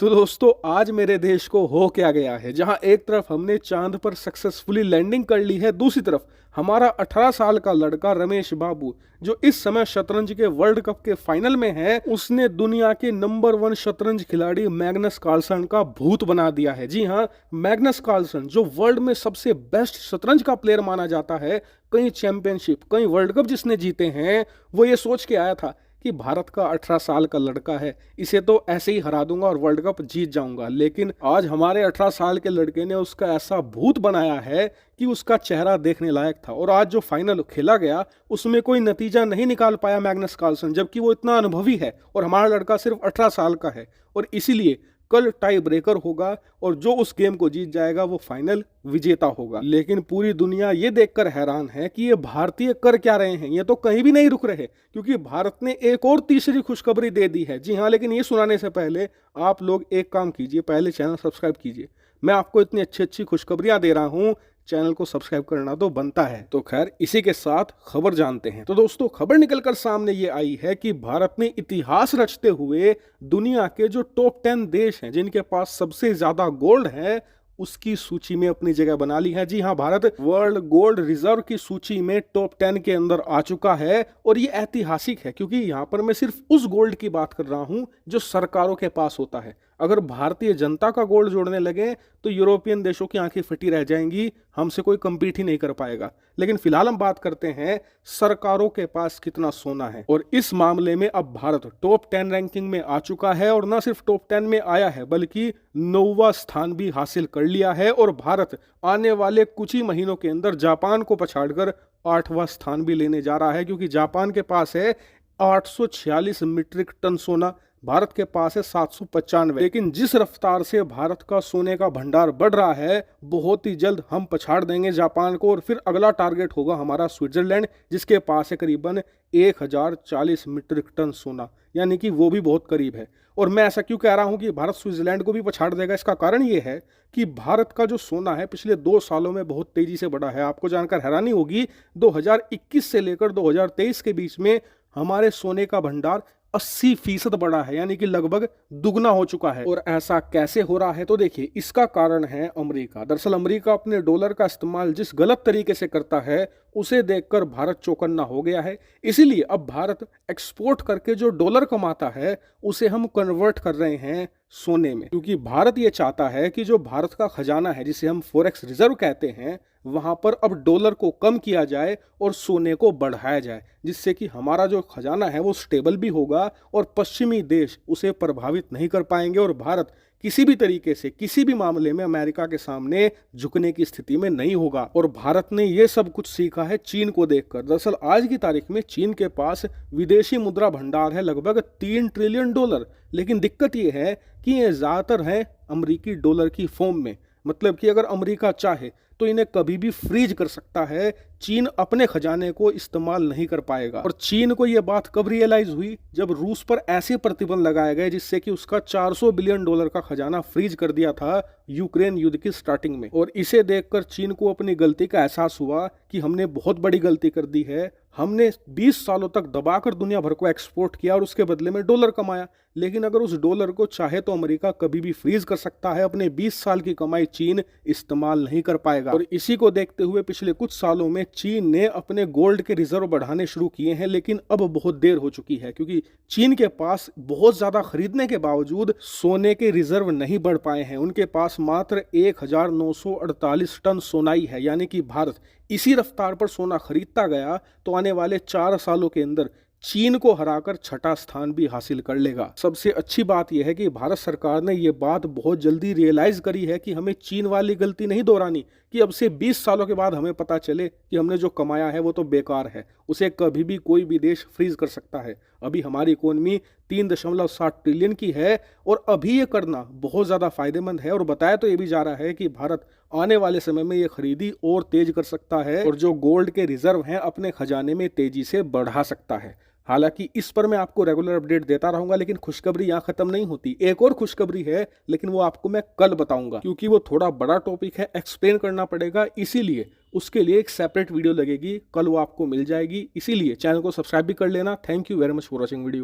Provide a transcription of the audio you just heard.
तो दोस्तों आज मेरे देश को हो क्या गया है, जहां एक तरफ हमने चांद पर सक्सेसफुली लैंडिंग कर ली है, दूसरी तरफ हमारा 18 साल का लड़का रमेश बाबू जो इस समय शतरंज के वर्ल्ड कप के फाइनल में है, उसने दुनिया के नंबर 1 शतरंज खिलाड़ी मैग्नस कार्लसन का भूत बना दिया है। जी हाँ, मैग्नस कार्लसन जो वर्ल्ड में सबसे बेस्ट शतरंज का प्लेयर माना जाता है, कई चैंपियनशिप कई वर्ल्ड कप जिसने जीते हैं, वो ये सोच के आया था कि भारत का 18 साल का लड़का है, इसे तो ऐसे ही हरा दूंगा और वर्ल्ड कप जीत जाऊंगा। लेकिन आज हमारे 18 साल के लड़के ने उसका ऐसा भूत बनाया है कि उसका चेहरा देखने लायक था। और आज जो फाइनल खेला गया उसमें कोई नतीजा नहीं निकाल पाया मैग्नस कार्लसन, जबकि वो इतना अनुभवी है और हमारा लड़का सिर्फ 18 साल का है। और इसीलिए कल टाई ब्रेकर होगा और जो उस गेम को जीत जाएगा वो फाइनल विजेता होगा। लेकिन पूरी दुनिया ये देखकर हैरान है कि ये भारतीय कर क्या रहे हैं, ये तो कहीं भी नहीं रुक रहे, क्योंकि भारत ने एक और तीसरी खुशखबरी दे दी है। जी हाँ, लेकिन ये सुनाने से पहले आप लोग एक काम कीजिए, पहले चैनल सब्सक्राइब कीजिए। मैं आपको इतनी अच्छी अच्छी खुशखबरियां दे रहा हूं, चैनल को सब्सक्राइब करना तो बनता है। तो खैर इसी के साथ खबर जानते हैं। तो दोस्तों खबर निकलकर सामने ये आई है कि भारत ने इतिहास रचते हुए दुनिया के जो टॉप 10 देश हैं जिनके पास सबसे ज्यादा गोल्ड है उसकी सूची में अपनी जगह बना ली है। जी हाँ, भारत वर्ल्ड गोल्ड रिजर्व की सूची में टॉप 10 के अंदर आ चुका है। और ये ऐतिहासिक है क्योंकि यहाँ पर मैं सिर्फ उस गोल्ड की बात कर रहा हूँ जो सरकारों के पास होता है। अगर भारतीय जनता का गोल्ड जोड़ने लगे तो यूरोपियन देशों की आंखें फटी रह जाएंगी, हमसे कोई compete ही नहीं कर पाएगा। लेकिन फिलहाल हम बात करते हैं सरकारों के पास कितना सोना है, और इस मामले में अब भारत टॉप 10 रैंकिंग में आ चुका है। और न सिर्फ टॉप 10 में आया है बल्कि 9वां स्थान भी हासिल कर लिया है। और भारत आने वाले कुछ ही महीनों के अंदर जापान को पछाड़कर 8वां स्थान भी लेने जा रहा है, क्योंकि जापान के पास है 846 मीट्रिक टन सोना, भारत के पास है 795। लेकिन जिस रफ्तार से भारत का सोने का भंडार बढ़ रहा है, बहुत ही जल्द हम पछाड़ देंगे जापान को। और फिर अगला टारगेट होगा हमारा स्विट्जरलैंड, जिसके पास है करीबन 1040 मीट्रिक टन सोना, यानी कि वो भी बहुत करीब है। और मैं ऐसा क्यों कह रहा हूं कि भारत स्विट्जरलैंड को भी पछाड़ देगा, इसका कारण ये है कि भारत का जो सोना है पिछले 2 सालों में बहुत तेजी से बढ़ा है। आपको जानकर हैरानी होगी, 2021 से लेकर 2023 के बीच में हमारे सोने का भंडार 80% बढ़ा है, यानी कि लगभग दुगना हो चुका है। और ऐसा कैसे हो रहा है, तो देखिए इसका कारण है अमेरिका। दरअसल अमेरिका अपने डॉलर का इस्तेमाल जिस गलत तरीके से करता है उसे देखकर भारत चौकन्ना हो गया है। इसीलिए अब भारत एक्सपोर्ट करके जो डॉलर कमाता है उसे हम कन्वर्ट कर रहे हैं सोने में, क्योंकि भारत ये चाहता है कि जो भारत का खजाना है जिसे हम फॉरेक्स रिजर्व कहते हैं, वहां पर अब डॉलर को कम किया जाए और सोने को बढ़ाया जाए, जिससे कि हमारा जो खजाना है वो स्टेबल भी होगा और पश्चिमी देश उसे प्रभावित नहीं कर पाएंगे। और भारत किसी भी तरीके से किसी भी मामले में अमेरिका के सामने झुकने की स्थिति में नहीं होगा। और भारत ने यह सब कुछ सीखा है चीन को देखकर। दरअसल आज की तारीख में चीन के पास विदेशी मुद्रा भंडार है लगभग 3 ट्रिलियन डॉलर। लेकिन दिक्कत यह है कि ये ज्यादातर है अमेरिकी डॉलर की फॉर्म में, मतलब कि अगर अमेरिका चाहे तो इन्हें कभी भी फ्रीज कर सकता है, चीन अपने खजाने को इस्तेमाल नहीं कर पाएगा। और चीन को यह बात कब रियलाइज हुई, जब रूस पर ऐसे प्रतिबंध लगाए गए जिससे कि उसका 400 बिलियन डॉलर का खजाना फ्रीज कर दिया था यूक्रेन युद्ध की स्टार्टिंग में। और इसे देखकर चीन को अपनी गलती का एहसास हुआ कि हमने बहुत बड़ी गलती कर दी है, हमने 20 सालों तक दबाकर दुनिया भर को एक्सपोर्ट किया और उसके बदले में डॉलर कमाया। लेकिन अगर उस डॉलर को चाहे तो अमेरिका कभी भी फ्रीज कर सकता है, अपने 20 साल की कमाई चीन इस्तेमाल नहीं कर पाएगा। और इसी को देखते हुए पिछले कुछ सालों में चीन ने अपने गोल्ड के रिजर्व बढ़ाने शुरू किए हैं, लेकिन अब बहुत देर हो चुकी है, क्योंकि चीन के पास बहुत ज्यादा खरीदने के बावजूद सोने के रिजर्व नहीं बढ़ पाए हैं। उनके पास मात्र 1948 टन सोनाई है, यानी कि भारत इसी रफ्तार पर सोना खरीदता गया तो आने वाले 4 सालों के अंदर चीन को हराकर 6ठा स्थान भी हासिल कर लेगा। सबसे अच्छी बात यह है कि भारत सरकार ने यह बात बहुत जल्दी रियलाइज करी है कि हमें चीन वाली गलती नहीं दोहरानी, कि अब से 20 सालों के बाद हमें पता चले कि हमने जो कमाया है वो तो बेकार है, उसे कभी भी कोई भी देश फ्रीज कर सकता है। अभी हमारी इकोनॉमी 3.7 ट्रिलियन की है और अभी ये करना बहुत ज़्यादा फायदेमंद है। और बताया तो ये भी जा रहा है कि भारत आने वाले समय में ये खरीदी और तेज कर सकता है और जो गोल्ड के रिजर्व हैं अपने खजाने में तेजी से बढ़ा सकता है। हालांकि इस पर मैं आपको रेगुलर अपडेट देता रहूंगा, लेकिन खुशखबरी यहाँ खत्म नहीं होती। एक और खुशखबरी है, लेकिन वो आपको मैं कल बताऊंगा, क्योंकि वो थोड़ा बड़ा टॉपिक है, एक्सप्लेन करना पड़ेगा, इसीलिए उसके लिए एक सेपरेट वीडियो लगेगी, कल वो आपको मिल जाएगी। इसीलिए चैनल को सब्सक्राइब भी कर लेना। Thank you very much for watching video.